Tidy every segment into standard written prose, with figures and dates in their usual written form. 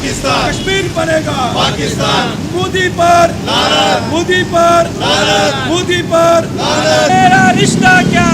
पाकिस्तान, कश्मीर बनेगा पाकिस्तान, मोदी पर लानत, मोदी पर लानत, मोदी पर लानत। मेरा रिश्ता क्या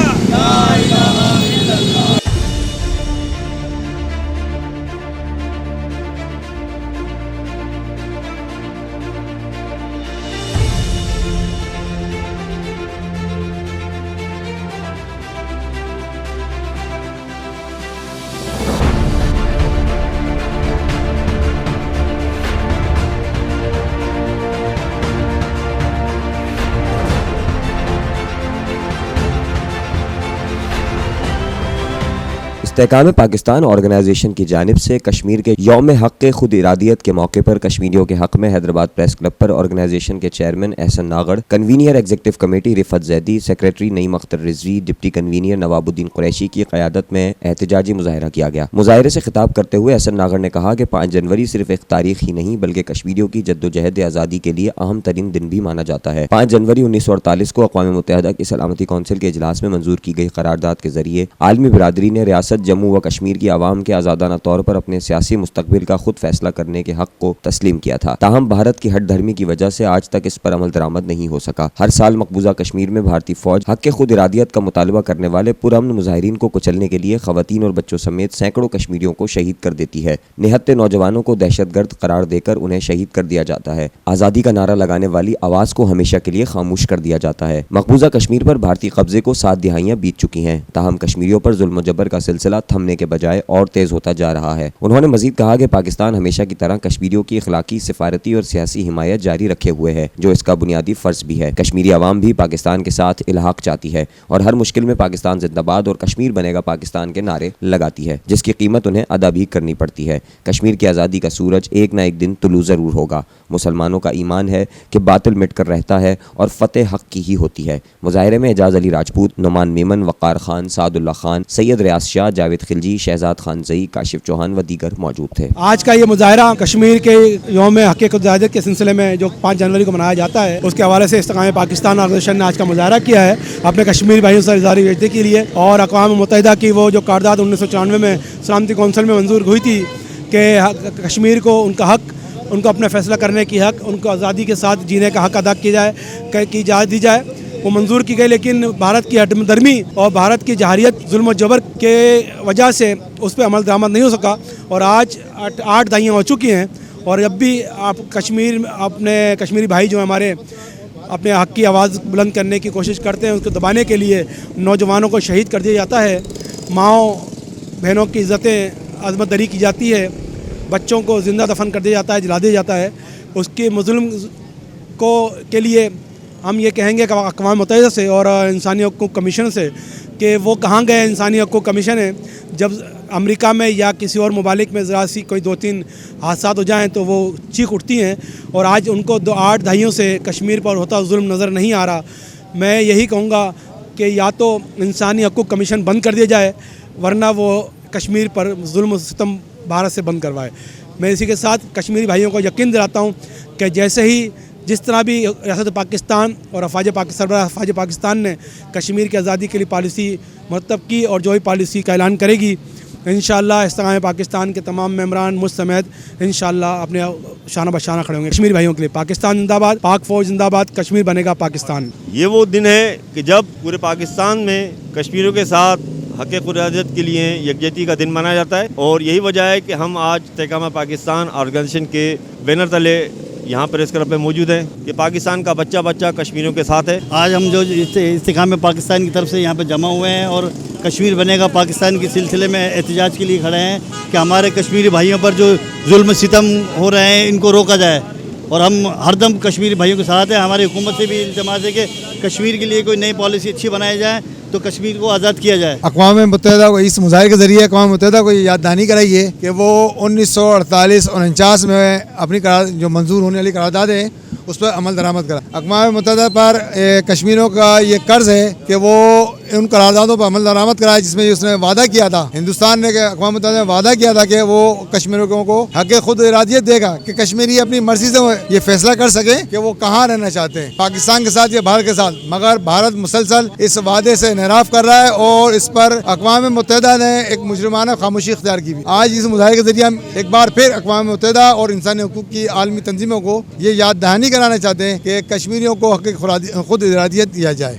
इस्तेहकाम पाकिस्तान ऑर्गेनाइजेशन की जानिब से कश्मीर के यौम हक़ खुद इरादियत के मौके पर कश्मीरियों के हक़ में हैदराबाद प्रेस क्लब पर ऑर्गेनाइजेशन के chairman Ehsan Nagad, convener executive committee Rifat Zaidi, secretary Naeem Akhtar Rizvi, deputy convener Nawabuddin Qureshi की क़यादत में एहतजाजी मुजाहरा किया गया। मुजाहरे से खिताब करते हुए एहसन नागड़ ने कहा कि 5 जनवरी सिर्फ एक तारीख ही नहीं बल्कि कश्मीरियों की जद्दोजहद आज़ादी के लिए अहम तरीन दिन भी माना जाता है। 5 जनवरी 1948 को अक़वाम मुत्तहिदा की सलामती कौंसिल के इजलास में मंजूर की गई करारदाद के जरिए आलमी बिरादरी ने रियासत जम्मू व कश्मीर की आवाम के आज़ादाना तौर पर अपने सियासी मुस्तकबिल का खुद फैसला करने के हक़ को तस्लीम किया था। ताहम भारत की हट धर्मी की वजह से आज तक इस पर अमल दरामद नहीं हो सका। हर साल मकबूजा कश्मीर में भारतीय फौज हक़ खुद इरादियत का मुतालबा करने वाले पुरअमन मुजाहिरीन को कुचलने के लिए ख़वातीन और बच्चों समेत सैकड़ों कश्मीरियों को शहीद कर देती है। निहत्ते नौजवानों को दहशतगर्द करार देकर उन्हें शहीद कर दिया जाता है। आज़ादी का नारा लगाने वाली आवाज़ को हमेशा के लिए खामोश कर दिया जाता है। मकबूजा कश्मीर पर भारतीय कब्जे को 7 दिहाइयाँ बीत चुकी हैं। ताहम कश्मीरियों पर जुल्म जबर का सिलसिला थमने के बजाय और तेज होता जा रहा है। उन्होंने मजीद कहा कि पाकिस्तान हमेशा की तरह कश्मीरियों की इखलाकी, सिफारती और सियासी हिमायत जारी रखे हुए है, जो इसका बुनियादी फर्ज भी है। कश्मीरी आवाम भी पाकिस्तान के साथ इल्हाक चाहती है और हर मुश्किल में पाकिस्तान जिंदाबाद और कश्मीर बनेगा पाकिस्तान के नारे लगाती है, जिसकी कीमत उन्हें अदा भी करनी पड़ती है। कश्मीर की आज़ादी का सूरज एक न एक दिन तुलू ज़रूर होगा। मुसलमानों का ईमान है कि बातिल मिट कर रहता है और फतेह हक की ही होती है। मुजाहरे में एजाज अली राजपूत, नुमान मेमन, वक़ार खान, सादुल्ला खान, सैयद रियाज शाह, जावेद खिलजी, शहजाद खान जई, काशिफ चौहान व दीगर मौजूद थे। आज का ये मुजाहरा कश्मीर के यौम हक़ खुद इरादियत के सिलसिले में जो 5 जनवरी को मनाया जाता है, उसके हवाले से इस्तेकाम पाकिस्तान ऑर्गेनाइजेशन ने आज का मुजाहरा किया है अपने कश्मीरी भाइयों से इज़हार यकजहती के लिए। और अक़वाम मुत्तहिदा की वो जो करारदाद 1994 में सलामती कौंसिल में मंजूर हुई थी कि कश्मीर को उनका हक़, उनको अपना फ़ैसला करने की हक़, उनको आज़ादी के साथ जीने का हक़ अदा की इजाज़त दी जाए, वो मंजूर की गई। लेकिन भारत की हटदर्मी और भारत की जहारियत, जुल्म जबर के वजह से उस पर अमल दरामद नहीं हो सका और आज 8 दहाइयाँ हो चुकी हैं। और जब भी आप अपने कश्मीरी भाई जो हमारे अपने हक़ की आवाज़ बुलंद करने की कोशिश करते हैं, उसको दबाने के लिए नौजवानों को शहीद कर दिया जाता है, माँओं बहनों की इज़्ज़तें अज़मत दरी की जाती है, बच्चों को ज़िंदा दफन कर दिया जाता है, जला दिया जाता है। उसके मुज़लिम के लिए हम ये कहेंगे कि अक़वाम मुत्तहिदा से और इंसानी हकूक़ कमीशन से कि वो कहाँ गए इंसानी हकूक़ कमीशन है। जब अमेरिका में या किसी और मुमालिक में ज़रा सी कोई 2-3 हादसा हो जाएँ तो वो चीख उठती हैं और आज उनको 8 दहाइयों से कश्मीर पर होता जुल्म नज़र नहीं आ रहा। मैं यही कहूँगा कि या तो इंसानी हकूक़ कमीशन बंद कर दिया जाए, वरना वो कश्मीर पर जुल्म सितम भारत से बंद करवाए। मैं इसी के साथ कश्मीरी भाइयों को यकीन दिलाता हूँ कि जैसे ही जिस तरह भी रियासत पाकिस्तान और सरबराह अफवाज पाकिस्तान ने कश्मीर की आज़ादी के लिए पॉलिसी मुरतब की और जो भी पॉलिसी का ऐलान करेगी, इंशाअल्लाह इस्तेकाम पाकिस्तान के तमाम मेंबरान मुझ समेत इंशाअल्लाह अपने शाना बशाना खड़े होंगे कश्मीरी भाइयों के लिए। पाकिस्तान जिंदाबाद, पाक फ़ौज जिंदाबाद, कश्मीर बनेगा पाकिस्तान। ये वो दिन है कि जब पूरे पाकिस्तान में कश्मीरियों के साथ हक़ खुद इरादियत के लिए यकजहती का दिन मनाया जाता है और यही वजह है कि हम आज इस्तेहकाम पाकिस्तान ऑर्गेनाइजेशन के बैनर तले यहाँ प्रेस क्लब में मौजूद हैं कि पाकिस्तान का बच्चा बच्चा कश्मीरियों के साथ है। आज हम जो इस्तेहकाम पाकिस्तान की तरफ से यहाँ पे जमा हुए हैं और कश्मीर बनेगा पाकिस्तान के सिलसिले में एहतजाज के लिए खड़े हैं कि हमारे कश्मीरी भाइयों पर जो जुल्म सितम हो रहे हैं इनको रोका जाए और हम हरदम कश्मीरी भाइयों के साथ हैं। हमारी हुकूमत से भी इल्तिमास है कि कश्मीर के लिए कोई नई पॉलिसी अच्छी बनाई जाए तो कश्मीर को आज़ाद किया जाए। अक़वाम मुत्तहिदा को इस मुजाहरे के ज़रिए अक़वाम मुत्तहिदा को याद दहानी कराई है कि वो 1948 और 49 में अपनी जो मंजूर होने वाली करारदाद है उस पर अमल दरामद करा। अक़वाम मुत्तहिदा पर कश्मीरियों का ये कर्ज़ है कि वो ان قراردادوں پر عمل درآمد کرایا جس میں اس نے وعدہ کیا تھا، ہندوستان نے اقوام متحدہ نے وعدہ کیا تھا کہ وہ کشمیریوں کو حق خود ارادیت دے گا کہ کشمیری اپنی مرضی سے یہ فیصلہ کر سکے کہ وہ کہاں رہنا چاہتے ہیں، پاکستان کے ساتھ یا بھارت کے ساتھ، مگر بھارت مسلسل اس وعدے سے انحراف کر رہا ہے اور اس پر اقوام متحدہ نے ایک مجرمانہ خاموشی اختیار کی بھی۔ آج اس مظاہرے کے ذریعے ہم ایک بار پھر اقوام متحدہ اور انسانی حقوق کی عالمی تنظیموں کو یہ یاد دہانی کرانا چاہتے ہیں کہ کشمیریوں کو حق خود ارادیت دیا جائے۔